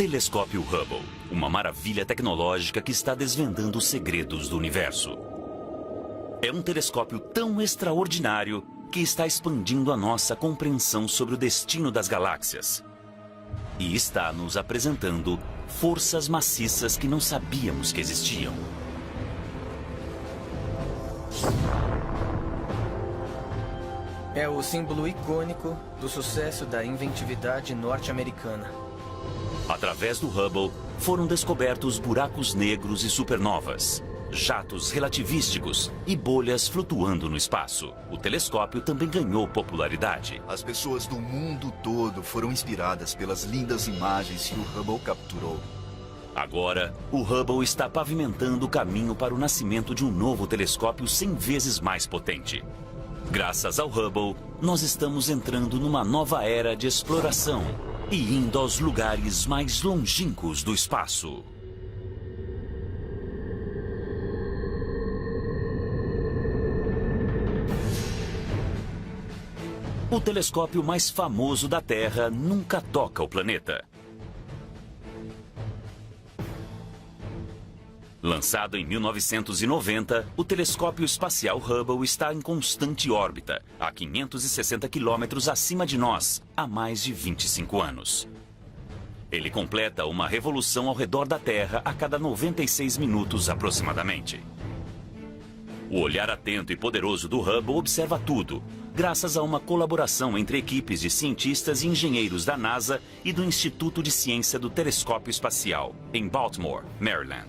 Telescópio Hubble, uma maravilha tecnológica que está desvendando os segredos do universo. É um telescópio tão extraordinário que está expandindo a nossa compreensão sobre o destino das galáxias. E está nos apresentando forças maciças que não sabíamos que existiam. É o símbolo icônico do sucesso da inventividade norte-americana. Através do Hubble, foram descobertos buracos negros e supernovas, jatos relativísticos e bolhas flutuando no espaço. O telescópio também ganhou popularidade. As pessoas do mundo todo foram inspiradas pelas lindas imagens que o Hubble capturou. Agora, o Hubble está pavimentando o caminho para o nascimento de um novo telescópio 100 vezes mais potente. Graças ao Hubble, nós estamos entrando numa nova era de exploração e indo aos lugares mais longínquos do espaço. O telescópio mais famoso da Terra nunca toca o planeta. Lançado em 1990, o telescópio espacial Hubble está em constante órbita, a 560 quilômetros acima de nós, há mais de 25 anos. Ele completa uma revolução ao redor da Terra a cada 96 minutos aproximadamente. O olhar atento e poderoso do Hubble observa tudo, graças a uma colaboração entre equipes de cientistas e engenheiros da NASA e do Instituto de Ciência do Telescópio Espacial, em Baltimore, Maryland.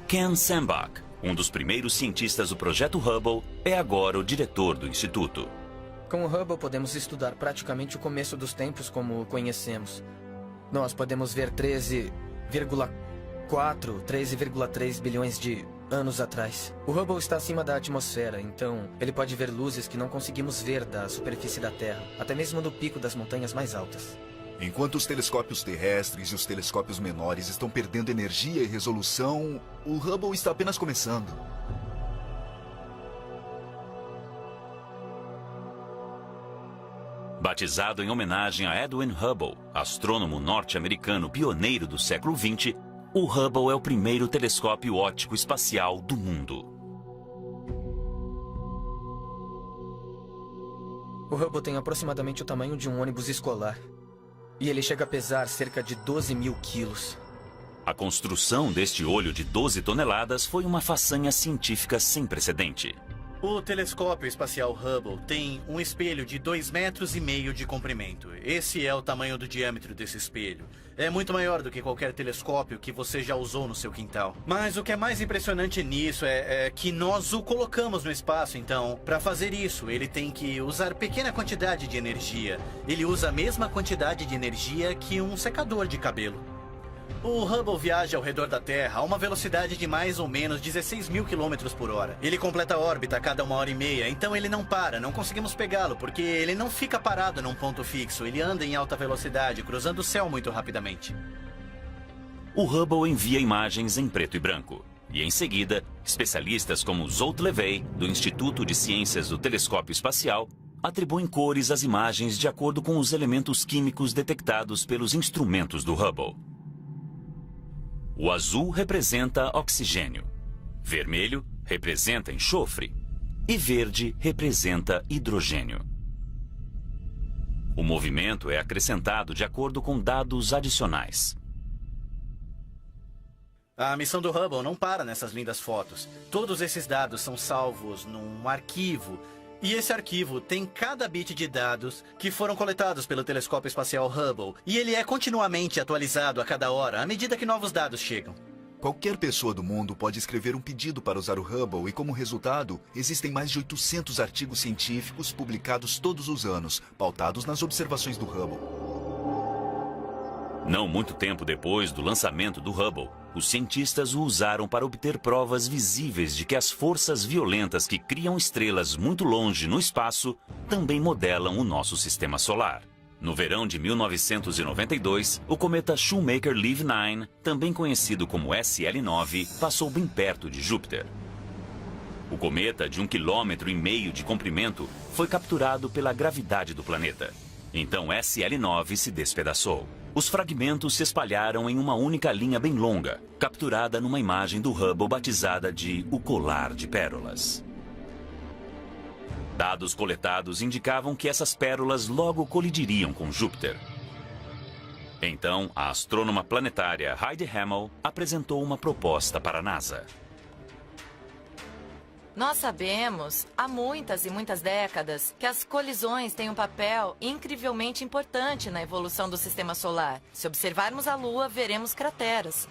Ken Sembach, um dos primeiros cientistas do projeto Hubble, é agora o diretor do instituto. Com o Hubble podemos estudar praticamente o começo dos tempos como o conhecemos. Nós podemos ver 13,3 bilhões de anos atrás. O Hubble está acima da atmosfera, então ele pode ver luzes que não conseguimos ver da superfície da Terra, até mesmo do pico das montanhas mais altas. Enquanto os telescópios terrestres e os telescópios menores estão perdendo energia e resolução, o Hubble está apenas começando. Batizado em homenagem a Edwin Hubble, astrônomo norte-americano pioneiro do século XX, o Hubble é o primeiro telescópio óptico espacial do mundo. O Hubble tem aproximadamente o tamanho de um ônibus escolar. E ele chega a pesar cerca de 12 mil quilos. A construção deste olho de 12 toneladas foi uma façanha científica sem precedente. O telescópio espacial Hubble tem um espelho de 2,5 metros de comprimento. Esse é o tamanho do diâmetro desse espelho. É muito maior do que qualquer telescópio que você já usou no seu quintal. Mas o que é mais impressionante nisso é que nós o colocamos no espaço, então, para fazer isso, ele tem que usar pequena quantidade de energia. Ele usa a mesma quantidade de energia que um secador de cabelo. O Hubble viaja ao redor da Terra a uma velocidade de mais ou menos 16 mil quilômetros por hora. Ele completa a órbita a cada 1h30, então ele não para, não conseguimos pegá-lo, porque ele não fica parado num ponto fixo, ele anda em alta velocidade, cruzando o céu muito rapidamente. O Hubble envia imagens em preto e branco. E em seguida, especialistas como Zolt Levey, do Instituto de Ciências do Telescópio Espacial, atribuem cores às imagens de acordo com os elementos químicos detectados pelos instrumentos do Hubble. O azul representa oxigênio, vermelho representa enxofre e verde representa hidrogênio. O movimento é acrescentado de acordo com dados adicionais. A missão do Hubble não para nessas lindas fotos. Todos esses dados são salvos num arquivo. E esse arquivo tem cada bit de dados que foram coletados pelo telescópio espacial Hubble. E ele é continuamente atualizado a cada hora, à medida que novos dados chegam. Qualquer pessoa do mundo pode escrever um pedido para usar o Hubble e, como resultado, existem mais de 800 artigos científicos publicados todos os anos, pautados nas observações do Hubble. Não muito tempo depois do lançamento do Hubble, os cientistas o usaram para obter provas visíveis de que as forças violentas que criam estrelas muito longe no espaço também modelam o nosso sistema solar. No verão de 1992, o cometa Shoemaker-Levy 9, também conhecido como SL9, passou bem perto de Júpiter. O cometa, de 1,5 km de comprimento, foi capturado pela gravidade do planeta. Então SL9 se despedaçou. Os fragmentos se espalharam em uma única linha bem longa, capturada numa imagem do Hubble batizada de O Colar de Pérolas. Dados coletados indicavam que essas pérolas logo colidiriam com Júpiter. Então, a astrônoma planetária Heidi Hammel apresentou uma proposta para a NASA. Nós sabemos, há muitas e muitas décadas, que as colisões têm um papel incrivelmente importante na evolução do sistema solar. Se observarmos a Lua, veremos crateras.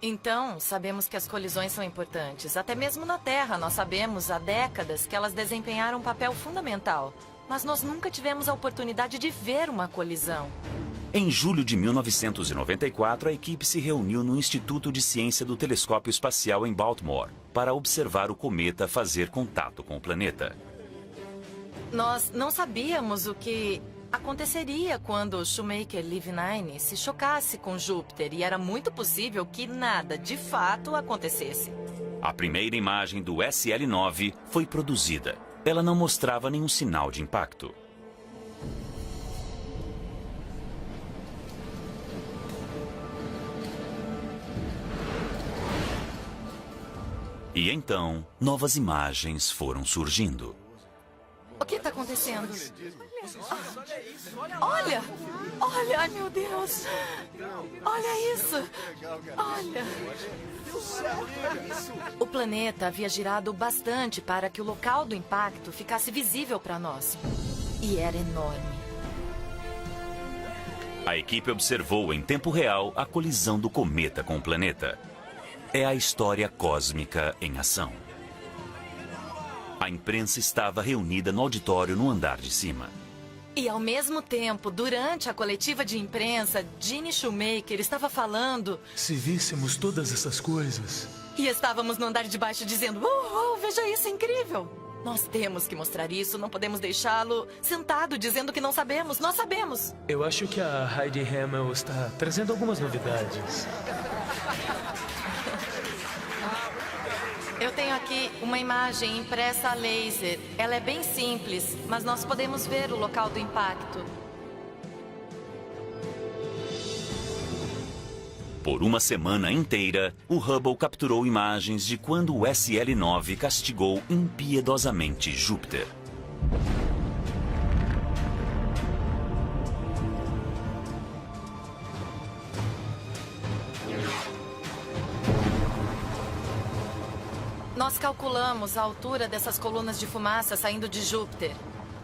Então, sabemos que as colisões são importantes. Até mesmo na Terra, nós sabemos há décadas que elas desempenharam um papel fundamental. Mas nós nunca tivemos a oportunidade de ver uma colisão. Em julho de 1994, a equipe se reuniu no Instituto de Ciência do Telescópio Espacial em Baltimore para observar o cometa fazer contato com o planeta. Nós não sabíamos o que aconteceria quando Shoemaker-Levine se chocasse com Júpiter e era muito possível que nada de fato acontecesse. A primeira imagem do SL-9 foi produzida. Ela não mostrava nenhum sinal de impacto. E então, novas imagens foram surgindo. O que está acontecendo? Olha! Olha! Ai, meu Deus! Olha isso! Olha! O planeta havia girado bastante para que o local do impacto ficasse visível para nós. E era enorme. A equipe observou em tempo real a colisão do cometa com o planeta. É a história cósmica em ação. A imprensa estava reunida no auditório no andar de cima. E ao mesmo tempo, durante a coletiva de imprensa, Gene Shoemaker estava falando... Se víssemos todas essas coisas... E estávamos no andar de baixo dizendo... veja isso, é incrível! Nós temos que mostrar isso, não podemos deixá-lo sentado dizendo que não sabemos. Nós sabemos! Eu acho que a Heidi Hammel está trazendo algumas novidades. Eu tenho aqui uma imagem impressa a laser. Ela é bem simples, mas nós podemos ver o local do impacto. Por uma semana inteira, o Hubble capturou imagens de quando o SL-9 castigou impiedosamente Júpiter. Nós calculamos a altura dessas colunas de fumaça saindo de Júpiter.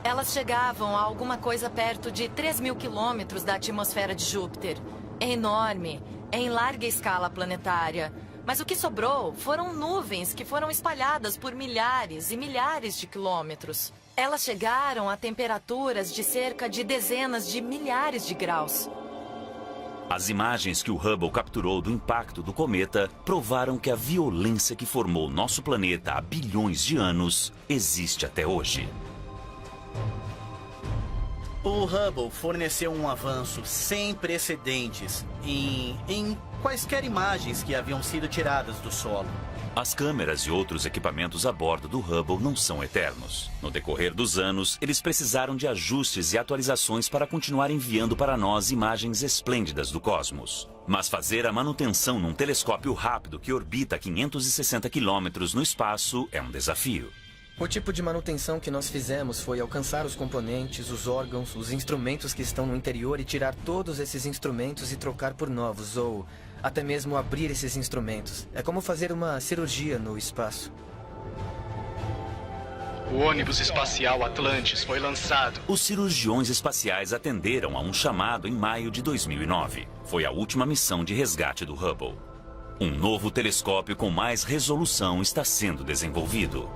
Elas chegavam a alguma coisa perto de 3.000 quilômetros da atmosfera de Júpiter. É enorme, é em larga escala planetária. Mas o que sobrou foram nuvens que foram espalhadas por milhares e milhares de quilômetros. Elas chegaram a temperaturas de cerca de dezenas de milhares de graus. As imagens que o Hubble capturou do impacto do cometa provaram que a violência que formou nosso planeta há bilhões de anos existe até hoje. O Hubble forneceu um avanço sem precedentes em quaisquer imagens que haviam sido tiradas do solo. As câmeras e outros equipamentos a bordo do Hubble não são eternos. No decorrer dos anos, eles precisaram de ajustes e atualizações para continuar enviando para nós imagens esplêndidas do cosmos. Mas fazer a manutenção num telescópio rápido que orbita 560 quilômetros no espaço é um desafio. O tipo de manutenção que nós fizemos foi alcançar os componentes, os órgãos, os instrumentos que estão no interior e tirar todos esses instrumentos e trocar por novos, ou até mesmo abrir esses instrumentos. É como fazer uma cirurgia no espaço. O ônibus espacial Atlantis foi lançado. Os cirurgiões espaciais atenderam a um chamado em maio de 2009. Foi a última missão de resgate do Hubble. Um novo telescópio com mais resolução está sendo desenvolvido.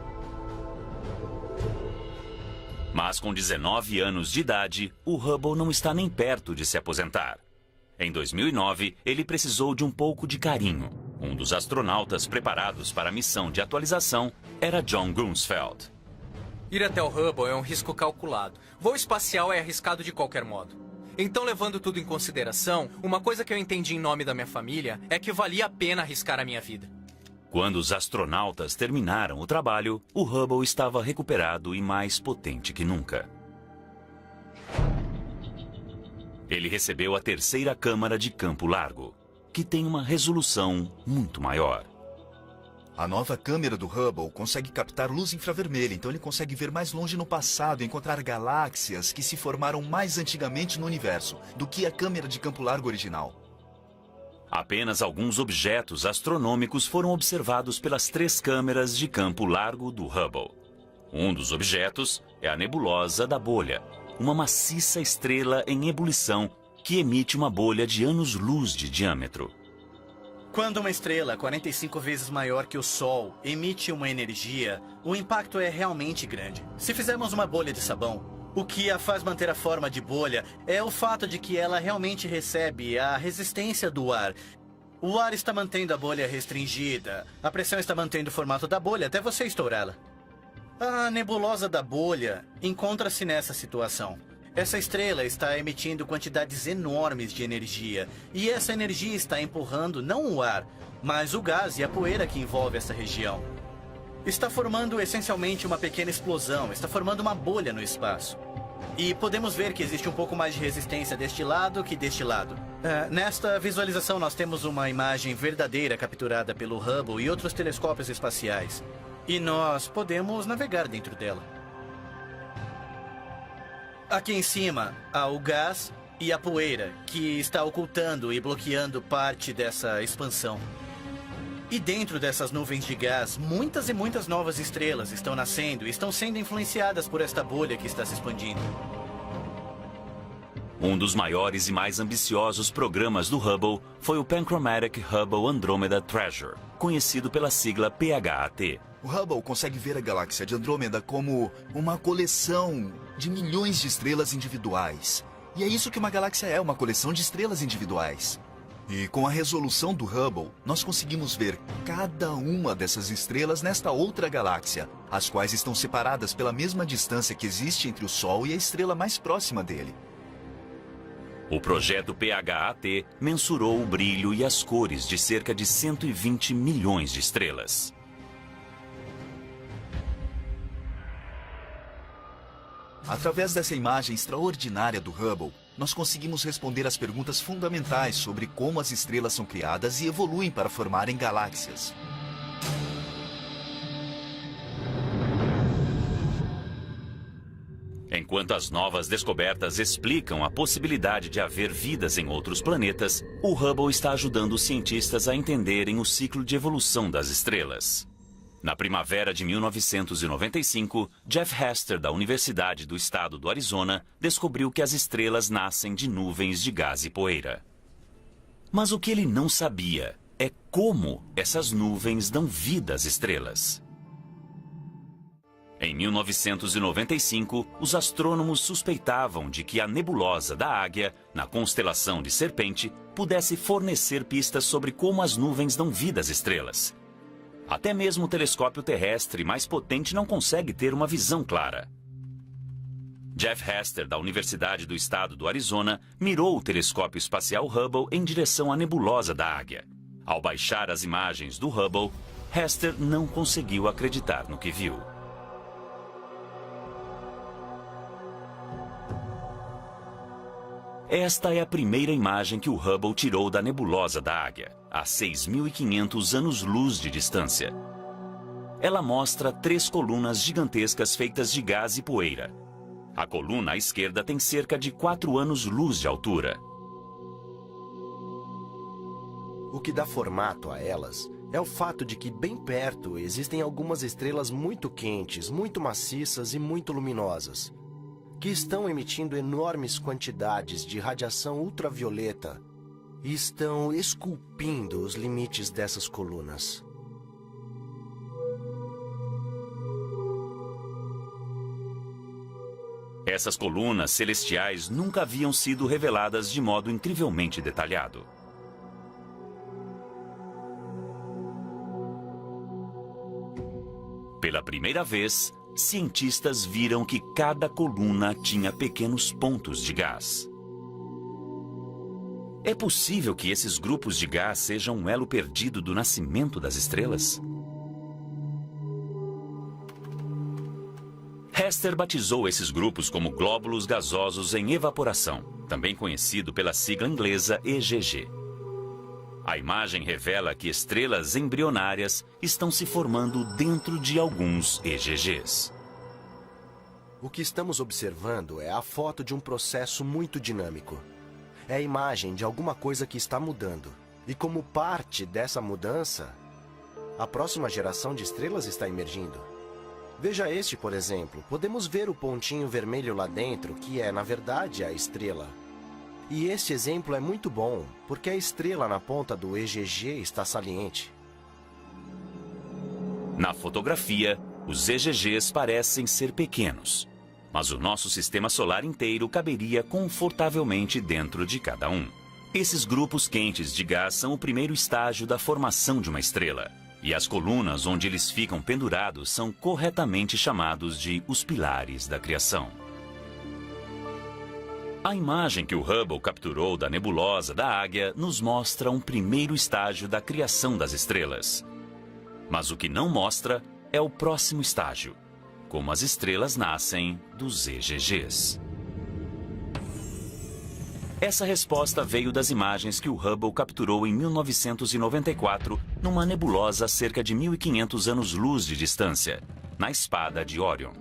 Mas com 19 anos de idade, o Hubble não está nem perto de se aposentar. Em 2009, ele precisou de um pouco de carinho. Um dos astronautas preparados para a missão de atualização era John Grunsfeld. Ir até o Hubble é um risco calculado. Voo espacial é arriscado de qualquer modo. Então, levando tudo em consideração, uma coisa que eu entendi em nome da minha família é que valia a pena arriscar a minha vida. Quando os astronautas terminaram o trabalho, o Hubble estava recuperado e mais potente que nunca. Ele recebeu a terceira câmara de campo largo, que tem uma resolução muito maior. A nova câmera do Hubble consegue captar luz infravermelha, então ele consegue ver mais longe no passado e encontrar galáxias que se formaram mais antigamente no universo do que a câmera de campo largo original. Apenas alguns objetos astronômicos foram observados pelas 3 câmeras de campo largo do Hubble. Um dos objetos é a nebulosa da bolha, uma maciça estrela em ebulição que emite uma bolha de anos-luz de diâmetro. Quando uma estrela 45 vezes maior que o Sol emite uma energia, o impacto é realmente grande. Se fizermos uma bolha de sabão, o que a faz manter a forma de bolha é o fato de que ela realmente recebe a resistência do ar. O ar está mantendo a bolha restringida, a pressão está mantendo o formato da bolha até você estourá-la. A nebulosa da bolha encontra-se nessa situação. Essa estrela está emitindo quantidades enormes de energia, e essa energia está empurrando não o ar, mas o gás e a poeira que envolve essa região. Está formando essencialmente uma pequena explosão, está formando uma bolha no espaço. E podemos ver que existe um pouco mais de resistência deste lado que deste lado. Nesta visualização nós temos uma imagem verdadeira capturada pelo Hubble e outros telescópios espaciais. E nós podemos navegar dentro dela. Aqui em cima há o gás e a poeira, que está ocultando e bloqueando parte dessa expansão. E dentro dessas nuvens de gás, muitas e muitas novas estrelas estão nascendo e estão sendo influenciadas por esta bolha que está se expandindo. Um dos maiores e mais ambiciosos programas do Hubble foi o Panchromatic Hubble Andromeda Treasure, conhecido pela sigla PHAT. O Hubble consegue ver a galáxia de Andrômeda como uma coleção de milhões de estrelas individuais. E é isso que uma galáxia é, uma coleção de estrelas individuais. E com a resolução do Hubble, nós conseguimos ver cada uma dessas estrelas nesta outra galáxia, as quais estão separadas pela mesma distância que existe entre o Sol e a estrela mais próxima dele. O projeto PHAT mensurou o brilho e as cores de cerca de 120 milhões de estrelas. Através dessa imagem extraordinária do Hubble, nós conseguimos responder às perguntas fundamentais sobre como as estrelas são criadas e evoluem para formarem galáxias. Enquanto as novas descobertas explicam a possibilidade de haver vidas em outros planetas, o Hubble está ajudando os cientistas a entenderem o ciclo de evolução das estrelas. Na primavera de 1995, Jeff Hester, da Universidade do Estado do Arizona, descobriu que as estrelas nascem de nuvens de gás e poeira. Mas o que ele não sabia é como essas nuvens dão vida às estrelas. Em 1995, os astrônomos suspeitavam de que a nebulosa da Águia, na constelação de Serpente, pudesse fornecer pistas sobre como as nuvens dão vida às estrelas. Até mesmo o telescópio terrestre mais potente não consegue ter uma visão clara. Jeff Hester, da Universidade do Estado do Arizona, mirou o telescópio espacial Hubble em direção à nebulosa da Águia. Ao baixar as imagens do Hubble, Hester não conseguiu acreditar no que viu. Esta é a primeira imagem que o Hubble tirou da nebulosa da Águia, a 6.500 anos-luz de distância. Ela mostra 3 colunas gigantescas feitas de gás e poeira. A coluna à esquerda tem cerca de 4 anos-luz de altura. O que dá formato a elas é o fato de que bem perto existem algumas estrelas muito quentes, muito maciças e muito luminosas, que estão emitindo enormes quantidades de radiação ultravioleta e estão esculpindo os limites dessas colunas. Essas colunas celestiais nunca haviam sido reveladas de modo incrivelmente detalhado. Pela primeira vez, cientistas viram que cada coluna tinha pequenos pontos de gás. É possível que esses grupos de gás sejam um elo perdido do nascimento das estrelas? Hester batizou esses grupos como glóbulos gasosos em evaporação. também conhecido pela sigla inglesa EGG. A imagem revela que estrelas embrionárias estão se formando dentro de alguns EGGs. O que estamos observando é a foto de um processo muito dinâmico. É a imagem de alguma coisa que está mudando. E como parte dessa mudança, a próxima geração de estrelas está emergindo. Veja este, por exemplo. Podemos ver o pontinho vermelho lá dentro, que é, na verdade, a estrela. E este exemplo é muito bom, porque a estrela na ponta do EGG está saliente. Na fotografia, os EGGs parecem ser pequenos, mas o nosso sistema solar inteiro caberia confortavelmente dentro de cada um. Esses grupos quentes de gás são o primeiro estágio da formação de uma estrela, e as colunas onde eles ficam pendurados são corretamente chamados de os pilares da criação. A imagem que o Hubble capturou da nebulosa da Águia nos mostra um primeiro estágio da criação das estrelas. Mas o que não mostra é o próximo estágio, como as estrelas nascem dos EGGs. Essa resposta veio das imagens que o Hubble capturou em 1994 numa nebulosa a cerca de 1.500 anos-luz de distância, na espada de Órion.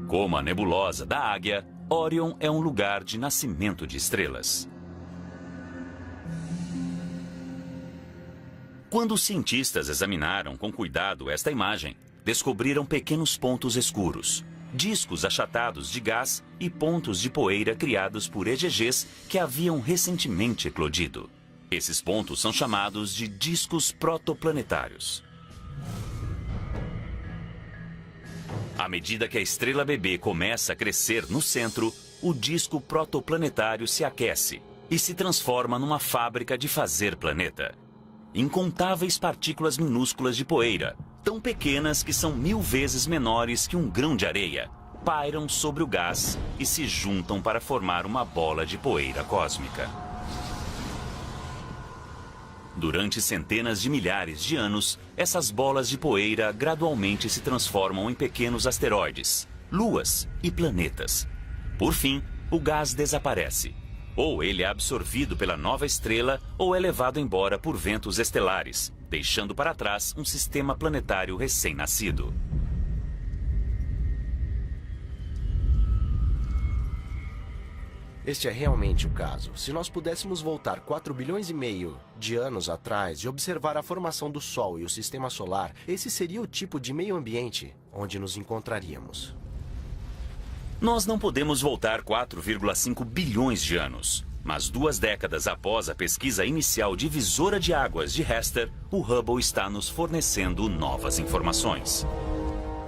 Como a nebulosa da Águia, Órion é um lugar de nascimento de estrelas. Quando os cientistas examinaram com cuidado esta imagem, descobriram pequenos pontos escuros, discos achatados de gás e pontos de poeira criados por EGGs que haviam recentemente eclodido. Esses pontos são chamados de discos protoplanetários. À medida que a estrela bebê começa a crescer no centro, o disco protoplanetário se aquece e se transforma numa fábrica de fazer planeta. Incontáveis partículas minúsculas de poeira, tão pequenas que são 1000 vezes menores que um grão de areia, pairam sobre o gás e se juntam para formar uma bola de poeira cósmica. Durante centenas de milhares de anos, essas bolas de poeira gradualmente se transformam em pequenos asteroides, luas e planetas. Por fim, o gás desaparece. Ou ele é absorvido pela nova estrela ou é levado embora por ventos estelares, deixando para trás um sistema planetário recém-nascido. Este é realmente o caso. Se nós pudéssemos voltar 4,5 bilhões de anos atrás e observar a formação do Sol e o Sistema Solar, esse seria o tipo de meio ambiente onde nos encontraríamos. Nós não podemos voltar 4,5 bilhões de anos. Mas 2 décadas após a pesquisa inicial divisora de águas de Hester, o Hubble está nos fornecendo novas informações.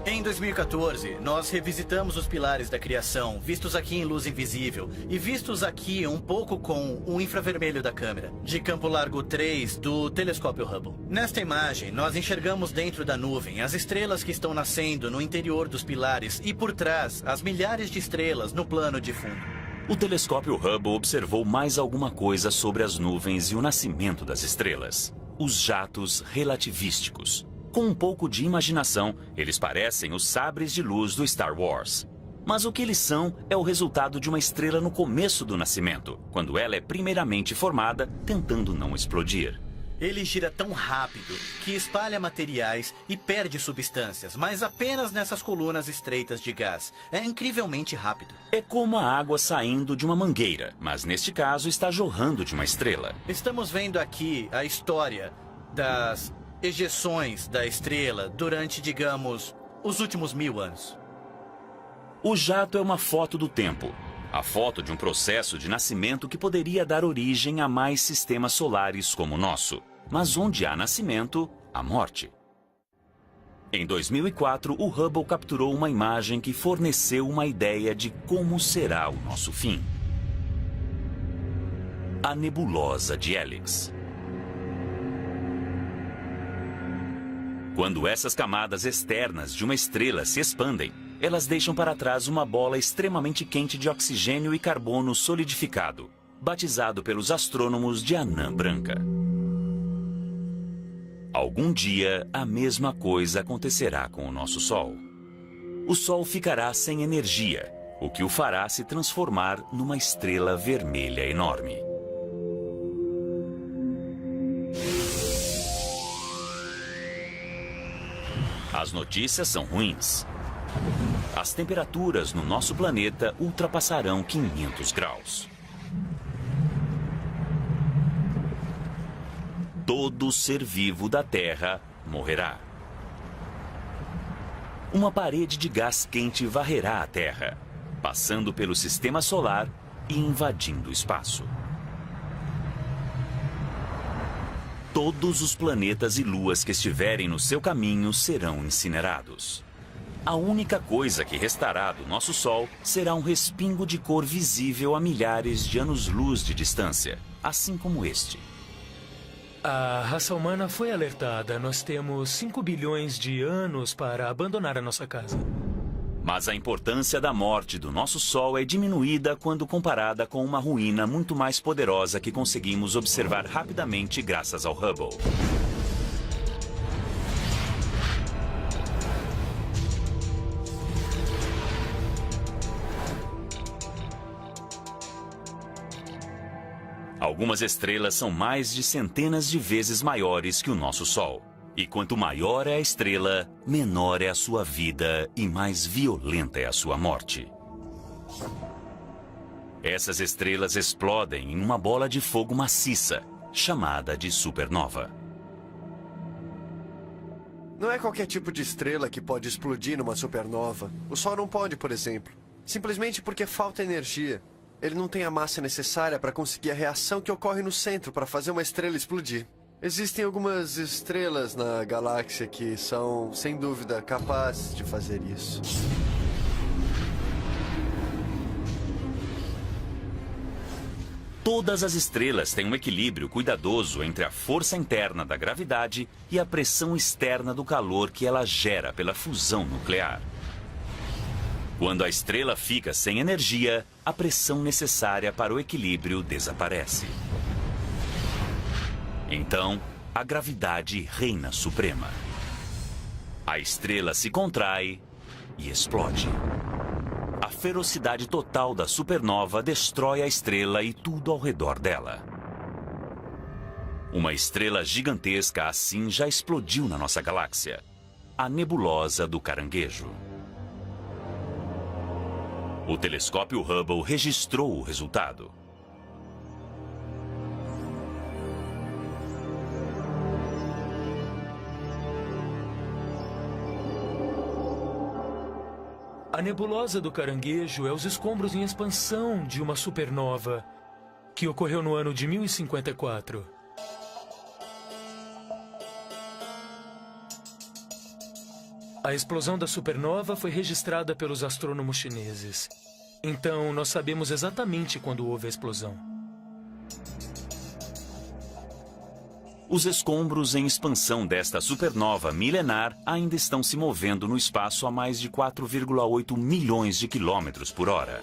Em 2014, nós revisitamos os pilares da criação, vistos aqui em luz invisível e vistos aqui um pouco com o infravermelho da câmera, de campo largo 3 do telescópio Hubble. Nesta imagem, nós enxergamos dentro da nuvem as estrelas que estão nascendo no interior dos pilares e por trás as milhares de estrelas no plano de fundo. O telescópio Hubble observou mais alguma coisa sobre as nuvens e o nascimento das estrelas: os jatos relativísticos. Com um pouco de imaginação, eles parecem os sabres de luz do Star Wars. Mas o que eles são é o resultado de uma estrela no começo do nascimento, quando ela é primeiramente formada, tentando não explodir. Ele gira tão rápido que espalha materiais e perde substâncias, mas apenas nessas colunas estreitas de gás. É incrivelmente rápido. É como a água saindo de uma mangueira, mas neste caso está jorrando de uma estrela. Estamos vendo aqui a história das ejeções da estrela durante, digamos, os últimos 1000 anos. O jato é uma foto do tempo. A foto de um processo de nascimento que poderia dar origem a mais sistemas solares como o nosso. Mas onde há nascimento, há morte. Em 2004, o Hubble capturou uma imagem que forneceu uma ideia de como será o nosso fim. A nebulosa de Helix. Quando essas camadas externas de uma estrela se expandem, elas deixam para trás uma bola extremamente quente de oxigênio e carbono solidificado, batizado pelos astrônomos de anã branca. Algum dia, a mesma coisa acontecerá com o nosso Sol. O Sol ficará sem energia, o que o fará se transformar numa estrela vermelha enorme. As notícias são ruins. As temperaturas no nosso planeta ultrapassarão 500 graus. Todo ser vivo da Terra morrerá. Uma parede de gás quente varrerá a Terra, passando pelo sistema solar e invadindo o espaço. Todos os planetas e luas que estiverem no seu caminho serão incinerados. A única coisa que restará do nosso Sol será um respingo de cor visível a milhares de anos-luz de distância, assim como este. A raça humana foi alertada. Nós temos 5 bilhões de anos para abandonar a nossa casa. Mas a importância da morte do nosso Sol é diminuída quando comparada com uma ruína muito mais poderosa que conseguimos observar rapidamente graças ao Hubble. Algumas estrelas são mais de centenas de vezes maiores que o nosso Sol. E quanto maior é a estrela, menor é a sua vida e mais violenta é a sua morte. Essas estrelas explodem em uma bola de fogo maciça, chamada de supernova. Não é qualquer tipo de estrela que pode explodir numa supernova. O Sol não pode, por exemplo. Simplesmente porque falta energia. Ele não tem a massa necessária para conseguir a reação que ocorre no centro para fazer uma estrela explodir. Existem algumas estrelas na galáxia que são, sem dúvida, capazes de fazer isso. Todas as estrelas têm um equilíbrio cuidadoso entre a força interna da gravidade e a pressão externa do calor que ela gera pela fusão nuclear. Quando a estrela fica sem energia, a pressão necessária para o equilíbrio desaparece. Então, a gravidade reina suprema. A estrela se contrai e explode. A ferocidade total da supernova destrói a estrela e tudo ao redor dela. Uma estrela gigantesca assim já explodiu na nossa galáxia, a nebulosa do Caranguejo. O telescópio Hubble registrou o resultado. A nebulosa do Caranguejo é os escombros em expansão de uma supernova que ocorreu no ano de 1054. A explosão da supernova foi registrada pelos astrônomos chineses. Então, nós sabemos exatamente quando houve a explosão. Os escombros em expansão desta supernova milenar ainda estão se movendo no espaço a mais de 4,8 milhões de quilômetros por hora.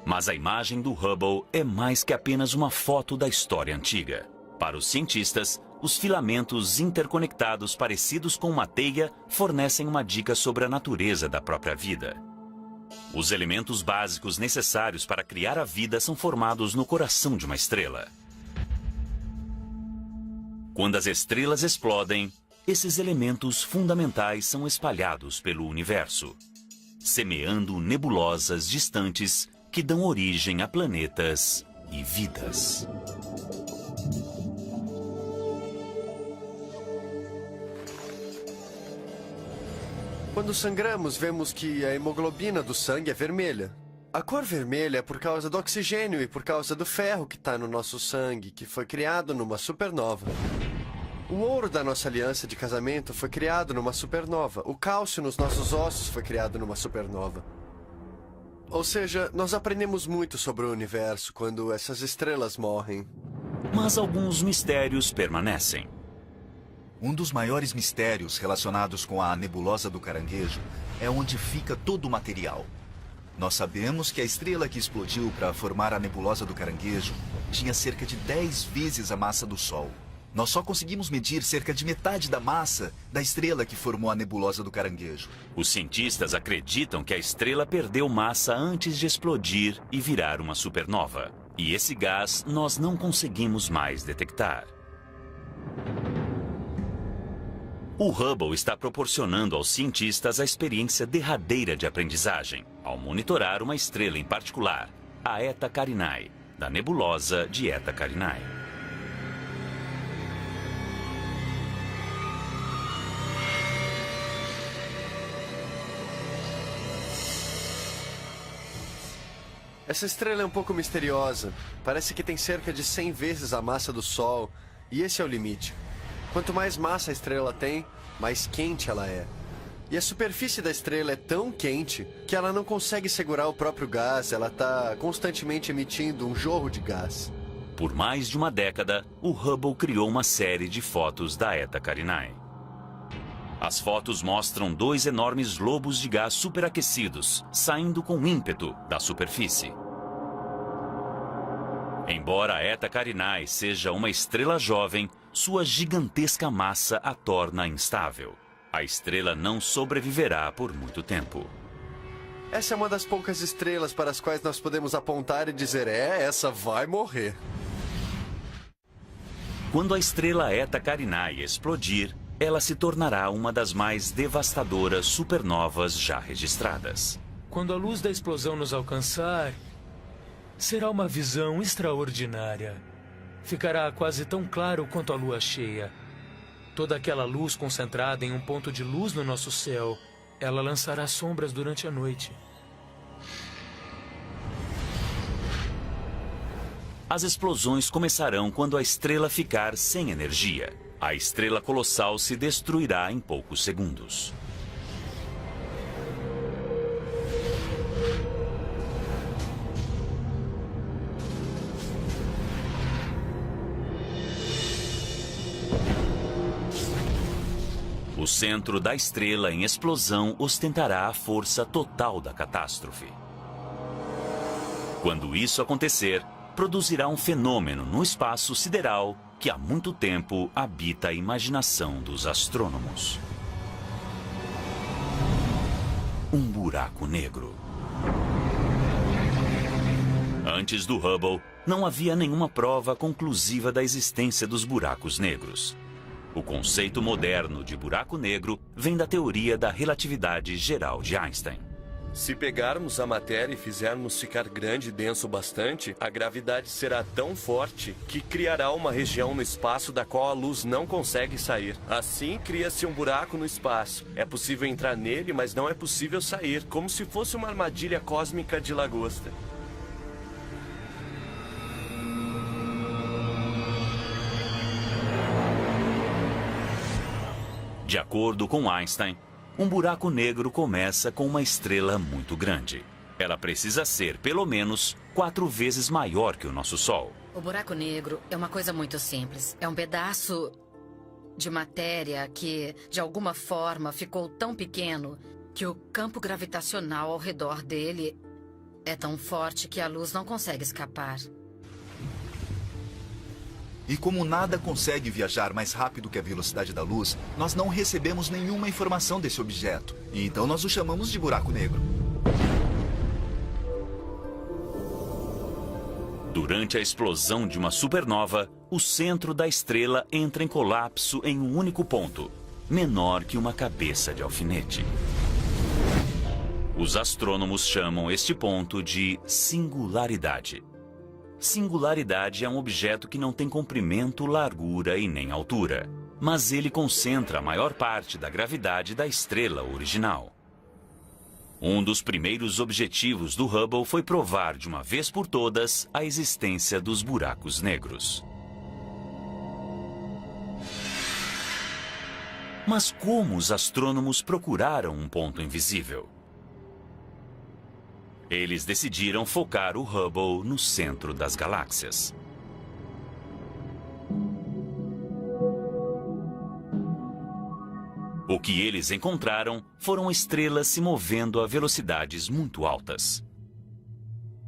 Mas a imagem do Hubble é mais que apenas uma foto da história antiga. Para os cientistas, os filamentos interconectados parecidos com uma teia fornecem uma dica sobre a natureza da própria vida. Os elementos básicos necessários para criar a vida são formados no coração de uma estrela. Quando as estrelas explodem, esses elementos fundamentais são espalhados pelo universo, semeando nebulosas distantes que dão origem a planetas e vidas. Quando sangramos, vemos que a hemoglobina do sangue é vermelha. A cor vermelha é por causa do oxigênio e por causa do ferro que está no nosso sangue, que foi criado numa supernova. O ouro da nossa aliança de casamento foi criado numa supernova. O cálcio nos nossos ossos foi criado numa supernova. Ou seja, nós aprendemos muito sobre o universo quando essas estrelas morrem. Mas alguns mistérios permanecem. Um dos maiores mistérios relacionados com a nebulosa do Caranguejo é onde fica todo o material. Nós sabemos que a estrela que explodiu para formar a nebulosa do Caranguejo tinha cerca de 10 vezes a massa do Sol. Nós só conseguimos medir cerca de metade da massa da estrela que formou a nebulosa do Caranguejo. Os cientistas acreditam que a estrela perdeu massa antes de explodir e virar uma supernova. E esse gás nós não conseguimos mais detectar. O Hubble está proporcionando aos cientistas a experiência derradeira de aprendizagem, ao monitorar uma estrela em particular, a Eta Carinae, da nebulosa de Eta Carinae. Essa estrela é um pouco misteriosa. Parece que tem cerca de 100 vezes a massa do Sol, e esse é o limite. Quanto mais massa a estrela tem, mais quente ela é. E a superfície da estrela é tão quente que ela não consegue segurar o próprio gás, ela está constantemente emitindo um jorro de gás. Por mais de uma década, o Hubble criou uma série de fotos da Eta Carinae. As fotos mostram 2 enormes globos de gás superaquecidos, saindo com ímpeto da superfície. Embora a Eta Carinae seja uma estrela jovem, sua gigantesca massa a torna instável. A estrela não sobreviverá por muito tempo. Essa é uma das poucas estrelas para as quais nós podemos apontar e dizer, essa vai morrer. Quando a estrela Eta Carinae explodir, ela se tornará uma das mais devastadoras supernovas já registradas. Quando a luz da explosão nos alcançar, será uma visão extraordinária. Ficará quase tão claro quanto a lua cheia. Toda aquela luz concentrada em um ponto de luz no nosso céu, ela lançará sombras durante a noite. As explosões começarão quando a estrela ficar sem energia. A estrela colossal se destruirá em poucos segundos. O centro da estrela em explosão ostentará a força total da catástrofe. Quando isso acontecer, produzirá um fenômeno no espaço sideral que há muito tempo habita a imaginação dos astrônomos. Um buraco negro. Antes do Hubble, não havia nenhuma prova conclusiva da existência dos buracos negros. O conceito moderno de buraco negro vem da teoria da relatividade geral de Einstein. Se pegarmos a matéria e fizermos ficar grande e denso bastante, a gravidade será tão forte que criará uma região no espaço da qual a luz não consegue sair. Assim, cria-se um buraco no espaço. É possível entrar nele, mas não é possível sair, como se fosse uma armadilha cósmica de lagosta. De acordo com Einstein, um buraco negro começa com uma estrela muito grande. Ela precisa ser, pelo menos, 4 vezes maior que o nosso Sol. O buraco negro é uma coisa muito simples. É um pedaço de matéria que, de alguma forma, ficou tão pequeno que o campo gravitacional ao redor dele é tão forte que a luz não consegue escapar. E como nada consegue viajar mais rápido que a velocidade da luz, nós não recebemos nenhuma informação desse objeto. E então nós o chamamos de buraco negro. Durante a explosão de uma supernova, o centro da estrela entra em colapso em um único ponto, menor que uma cabeça de alfinete. Os astrônomos chamam este ponto de singularidade. Singularidade é um objeto que não tem comprimento, largura e nem altura, mas ele concentra a maior parte da gravidade da estrela original. Um dos primeiros objetivos do Hubble foi provar de uma vez por todas a existência dos buracos negros. Mas como os astrônomos procuraram um ponto invisível? Eles decidiram focar o Hubble no centro das galáxias. O que eles encontraram foram estrelas se movendo a velocidades muito altas.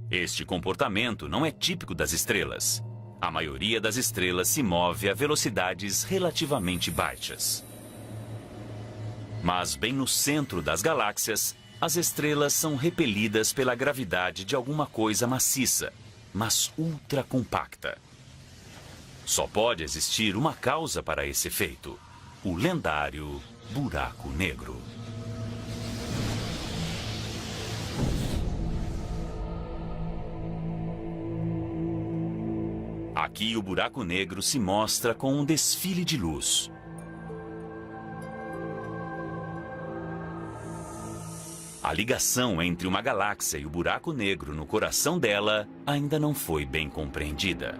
Este comportamento não é típico das estrelas. A maioria das estrelas se move a velocidades relativamente baixas. Mas bem no centro das galáxias, as estrelas são repelidas pela gravidade de alguma coisa maciça, mas ultra compacta. Só pode existir uma causa para esse efeito: o lendário buraco negro. Aqui o buraco negro se mostra com um desfile de luz. A ligação entre uma galáxia e o buraco negro no coração dela ainda não foi bem compreendida.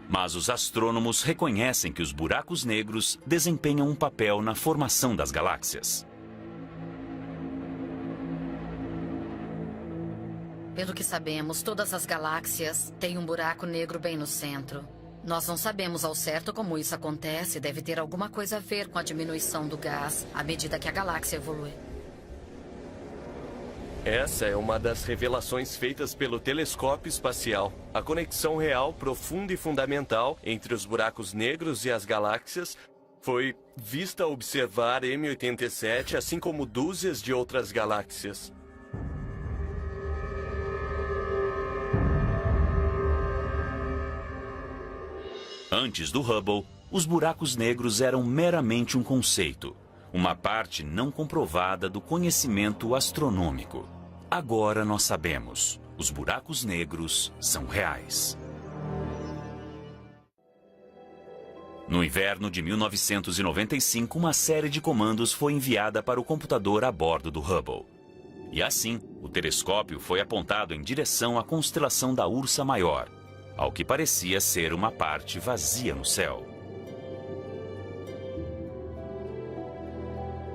Mas os astrônomos reconhecem que os buracos negros desempenham um papel na formação das galáxias. Pelo que sabemos, todas as galáxias têm um buraco negro bem no centro. Nós não sabemos ao certo como isso acontece. Deve ter alguma coisa a ver com a diminuição do gás à medida que a galáxia evolui. Essa é uma das revelações feitas pelo telescópio espacial. A conexão real, profunda e fundamental entre os buracos negros e as galáxias foi vista ao observar M87, assim como dúzias de outras galáxias. Antes do Hubble, os buracos negros eram meramente um conceito, uma parte não comprovada do conhecimento astronômico. Agora nós sabemos, os buracos negros são reais. No inverno de 1995, uma série de comandos foi enviada para o computador a bordo do Hubble. E assim, o telescópio foi apontado em direção à constelação da Ursa Maior, ao que parecia ser uma parte vazia no céu.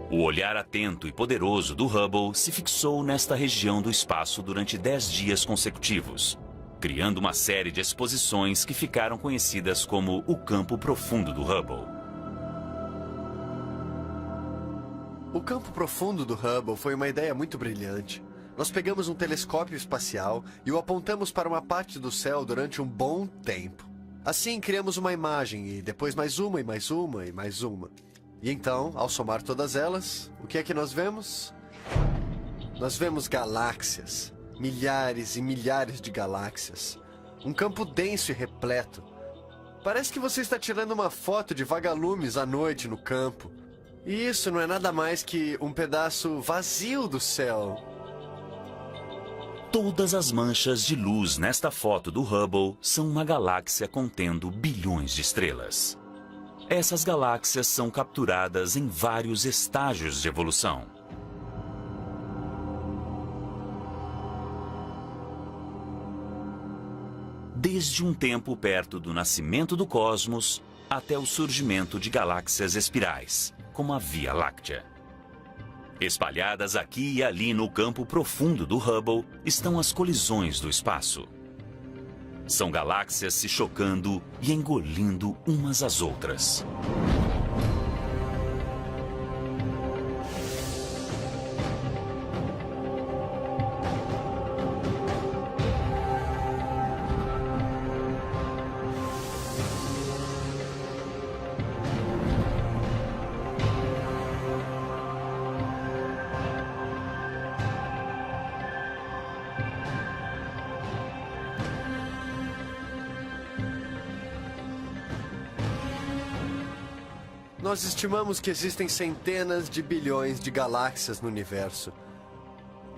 O olhar atento e poderoso do Hubble se fixou nesta região do espaço durante 10 dias consecutivos, criando uma série de exposições que ficaram conhecidas como o campo profundo do Hubble. O campo profundo do Hubble foi uma ideia muito brilhante. Nós pegamos um telescópio espacial e o apontamos para uma parte do céu durante um bom tempo. Assim, criamos uma imagem e depois mais uma e mais uma e mais uma. E então, ao somar todas elas, o que é que nós vemos? Nós vemos galáxias, milhares e milhares de galáxias. Um campo denso e repleto. Parece que você está tirando uma foto de vagalumes à noite no campo. E isso não é nada mais que um pedaço vazio do céu. Todas as manchas de luz nesta foto do Hubble são uma galáxia contendo bilhões de estrelas. Essas galáxias são capturadas em vários estágios de evolução. Desde um tempo perto do nascimento do cosmos até o surgimento de galáxias espirais, como a Via Láctea. Espalhadas aqui e ali no campo profundo do Hubble estão as colisões do espaço. São galáxias se chocando e engolindo umas às outras. Nós estimamos que existem centenas de bilhões de galáxias no universo.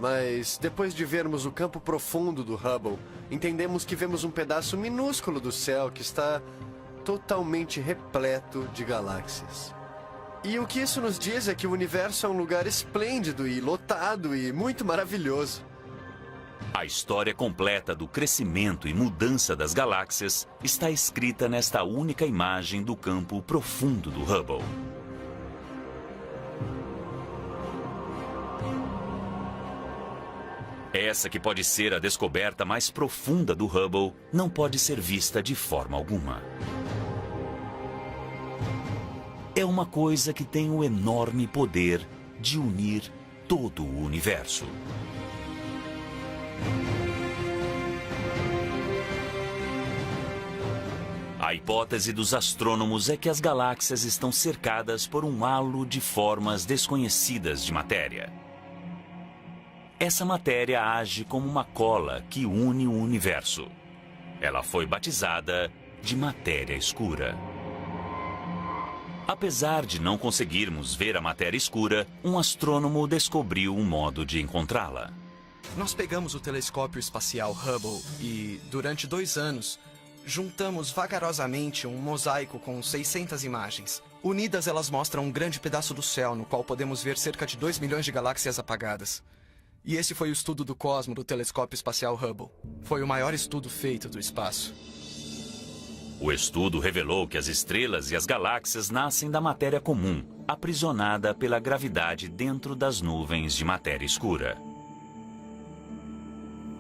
Mas, depois de vermos o campo profundo do Hubble, entendemos que vemos um pedaço minúsculo do céu que está totalmente repleto de galáxias. E o que isso nos diz é que o universo é um lugar esplêndido e lotado e muito maravilhoso. A história completa do crescimento e mudança das galáxias está escrita nesta única imagem do campo profundo do Hubble. Essa que pode ser a descoberta mais profunda do Hubble não pode ser vista de forma alguma. É uma coisa que tem o enorme poder de unir todo o universo. A hipótese dos astrônomos é que as galáxias estão cercadas por um halo de formas desconhecidas de matéria. Essa matéria age como uma cola que une o universo. Ela foi batizada de matéria escura. Apesar de não conseguirmos ver a matéria escura, um astrônomo descobriu um modo de encontrá-la. Nós pegamos o telescópio espacial Hubble e, durante 2 anos, juntamos vagarosamente um mosaico com 600 imagens. Unidas, elas mostram um grande pedaço do céu, no qual podemos ver cerca de 2 milhões de galáxias apagadas. E esse foi o estudo do cosmo do telescópio espacial Hubble. Foi o maior estudo feito do espaço. O estudo revelou que as estrelas e as galáxias nascem da matéria comum, aprisionada pela gravidade dentro das nuvens de matéria escura.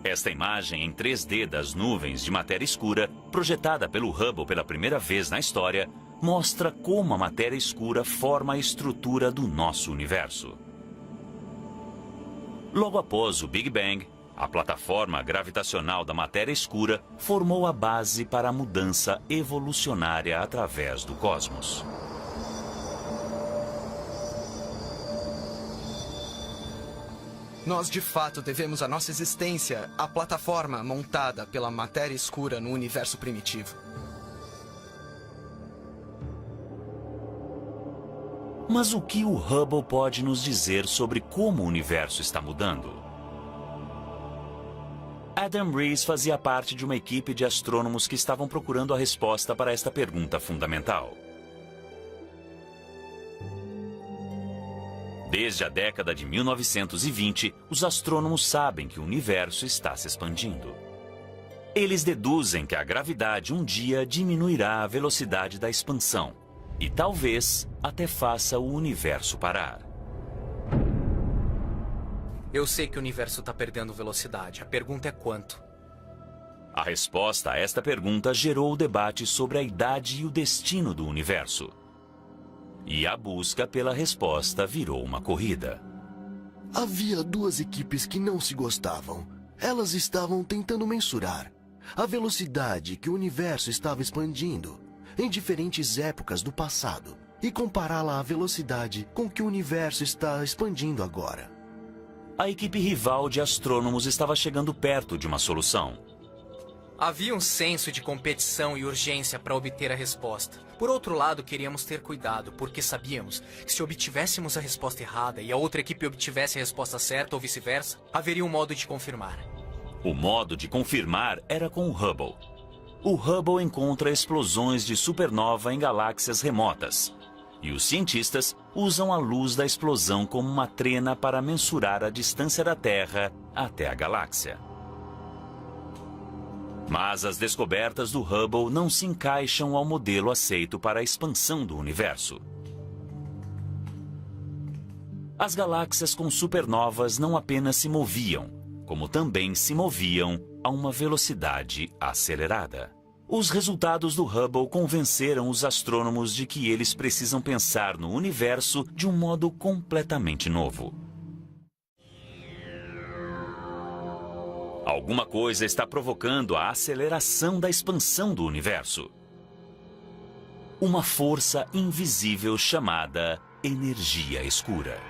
Esta imagem em 3D das nuvens de matéria escura, projetada pelo Hubble pela primeira vez na história, mostra como a matéria escura forma a estrutura do nosso universo. Logo após o Big Bang, a plataforma gravitacional da matéria escura formou a base para a mudança evolucionária através do cosmos. Nós, de fato, devemos a nossa existência à plataforma montada pela matéria escura no universo primitivo. Mas o que o Hubble pode nos dizer sobre como o universo está mudando? Adam Rees fazia parte de uma equipe de astrônomos que estavam procurando a resposta para esta pergunta fundamental. Desde a década de 1920, os astrônomos sabem que o universo está se expandindo. Eles deduzem que a gravidade um dia diminuirá a velocidade da expansão e talvez até faça o universo parar. Eu sei que o universo está perdendo velocidade. A pergunta é quanto? A resposta a esta pergunta gerou o debate sobre a idade e o destino do universo. E a busca pela resposta virou uma corrida. Havia 2 equipes que não se gostavam. Elas estavam tentando mensurar a velocidade que o universo estava expandindo em diferentes épocas do passado e compará-la à velocidade com que o universo está expandindo agora. A equipe rival de astrônomos estava chegando perto de uma solução. Havia um senso de competição e urgência para obter a resposta. Por outro lado, queríamos ter cuidado, porque sabíamos que se obtivéssemos a resposta errada e a outra equipe obtivesse a resposta certa ou vice-versa, haveria um modo de confirmar. O modo de confirmar era com o Hubble. O Hubble encontra explosões de supernova em galáxias remotas. E os cientistas usam a luz da explosão como uma trena para mensurar a distância da Terra até a galáxia. Mas as descobertas do Hubble não se encaixam ao modelo aceito para a expansão do universo. As galáxias com supernovas não apenas se moviam, como também se moviam a uma velocidade acelerada. Os resultados do Hubble convenceram os astrônomos de que eles precisam pensar no universo de um modo completamente novo. Alguma coisa está provocando a aceleração da expansão do universo. Uma força invisível chamada energia escura.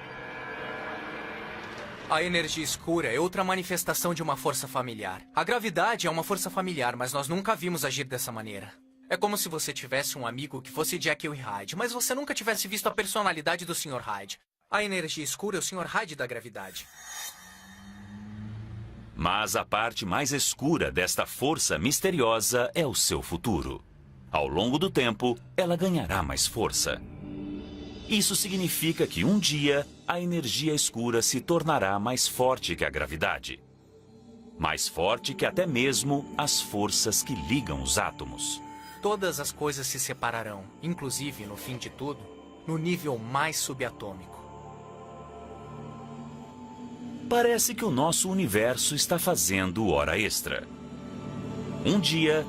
A energia escura é outra manifestação de uma força familiar. A gravidade é uma força familiar, mas nós nunca vimos agir dessa maneira. É como se você tivesse um amigo que fosse Jekyll e Hyde, mas você nunca tivesse visto a personalidade do Sr. Hyde. A energia escura é o Sr. Hyde da gravidade. Mas a parte mais escura desta força misteriosa é o seu futuro. Ao longo do tempo, ela ganhará mais força. Isso significa que um dia a energia escura se tornará mais forte que a gravidade. Mais forte que até mesmo as forças que ligam os átomos. Todas as coisas se separarão, inclusive, no fim de tudo, no nível mais subatômico. Parece que o nosso universo está fazendo hora extra. Um dia,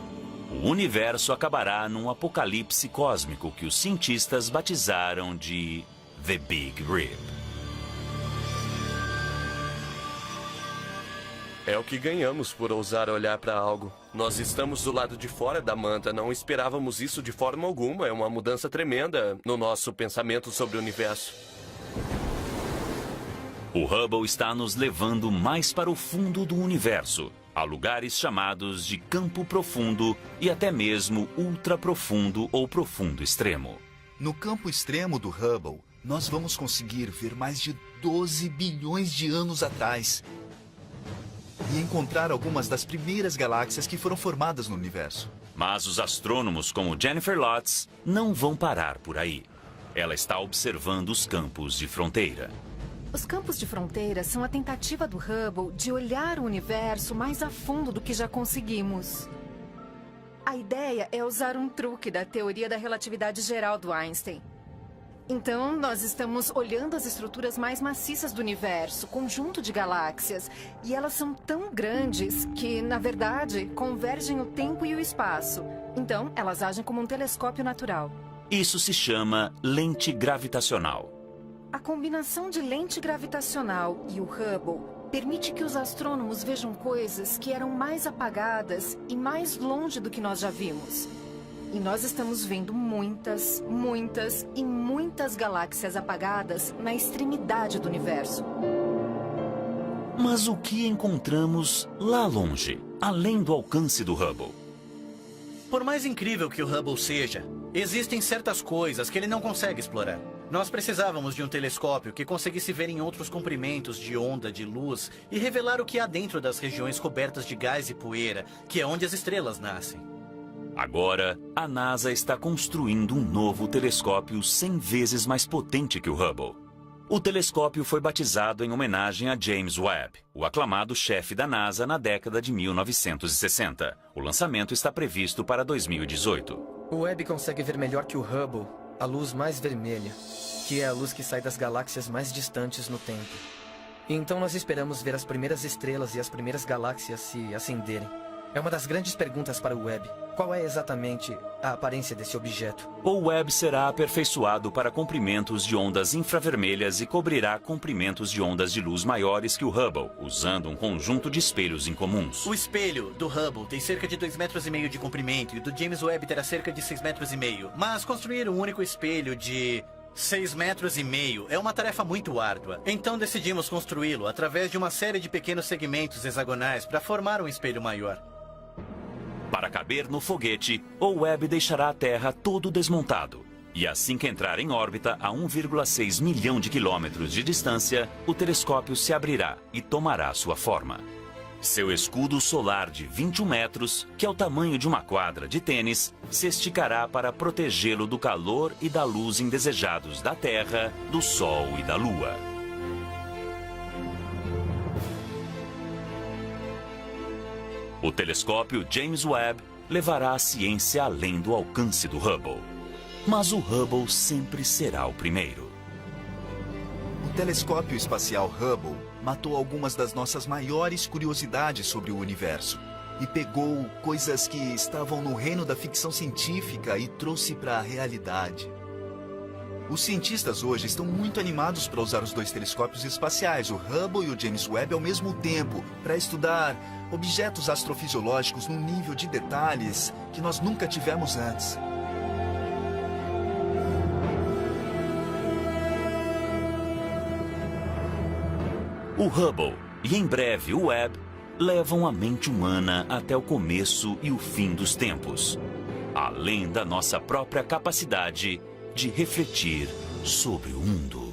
o universo acabará num apocalipse cósmico que os cientistas batizaram de The Big Rip. É o que ganhamos por ousar olhar para algo. Nós estamos do lado de fora da manta, não esperávamos isso de forma alguma. É uma mudança tremenda no nosso pensamento sobre o universo. O Hubble está nos levando mais para o fundo do universo, a lugares chamados de campo profundo e até mesmo ultraprofundo ou profundo extremo. No campo extremo do Hubble, nós vamos conseguir ver mais de 12 bilhões de anos atrás e encontrar algumas das primeiras galáxias que foram formadas no universo. Mas os astrônomos como Jennifer Lotz não vão parar por aí. Ela está observando os campos de fronteira. Os campos de fronteira são a tentativa do Hubble de olhar o universo mais a fundo do que já conseguimos. A ideia é usar um truque da teoria da relatividade geral do Einstein. Então, nós estamos olhando as estruturas mais maciças do universo, conjunto de galáxias, e elas são tão grandes que, na verdade, convergem o tempo e o espaço. Então, elas agem como um telescópio natural. Isso se chama lente gravitacional. A combinação de lente gravitacional e o Hubble permite que os astrônomos vejam coisas que eram mais apagadas e mais longe do que nós já vimos. E nós estamos vendo muitas, muitas e muitas galáxias apagadas na extremidade do universo. Mas o que encontramos lá longe, além do alcance do Hubble? Por mais incrível que o Hubble seja, existem certas coisas que ele não consegue explorar. Nós precisávamos de um telescópio que conseguisse ver em outros comprimentos de onda de luz e revelar o que há dentro das regiões cobertas de gás e poeira, que é onde as estrelas nascem. Agora, a NASA está construindo um novo telescópio 100 vezes mais potente que o Hubble. O telescópio foi batizado em homenagem a James Webb, o aclamado chefe da NASA na década de 1960. O lançamento está previsto para 2018. O Webb consegue ver melhor que o Hubble a luz mais vermelha, que é a luz que sai das galáxias mais distantes no tempo. Então nós esperamos ver as primeiras estrelas e as primeiras galáxias se acenderem. É uma das grandes perguntas para o Webb. Qual é exatamente a aparência desse objeto? O Webb será aperfeiçoado para comprimentos de ondas infravermelhas e cobrirá comprimentos de ondas de luz maiores que o Hubble, usando um conjunto de espelhos incomuns. O espelho do Hubble tem cerca de 2,5 metros de comprimento e o do James Webb terá cerca de 6,5 metros. Mas construir um único espelho de 6,5 metros é uma tarefa muito árdua. Então decidimos construí-lo através de uma série de pequenos segmentos hexagonais para formar um espelho maior. Para caber no foguete, o Webb deixará a Terra todo desmontado. E assim que entrar em órbita a 1,6 milhão de quilômetros de distância, o telescópio se abrirá e tomará sua forma. Seu escudo solar de 21 metros, que é o tamanho de uma quadra de tênis, se esticará para protegê-lo do calor e da luz indesejados da Terra, do Sol e da Lua. O telescópio James Webb levará a ciência além do alcance do Hubble. Mas o Hubble sempre será o primeiro. O telescópio espacial Hubble matou algumas das nossas maiores curiosidades sobre o universo e pegou coisas que estavam no reino da ficção científica e trouxe para a realidade. Os cientistas hoje estão muito animados para usar os dois telescópios espaciais, o Hubble e o James Webb, ao mesmo tempo, para estudar objetos astrofisiológicos num nível de detalhes que nós nunca tivemos antes. O Hubble e, em breve, o Webb levam a mente humana até o começo e o fim dos tempos, além da nossa própria capacidade de refletir sobre o mundo.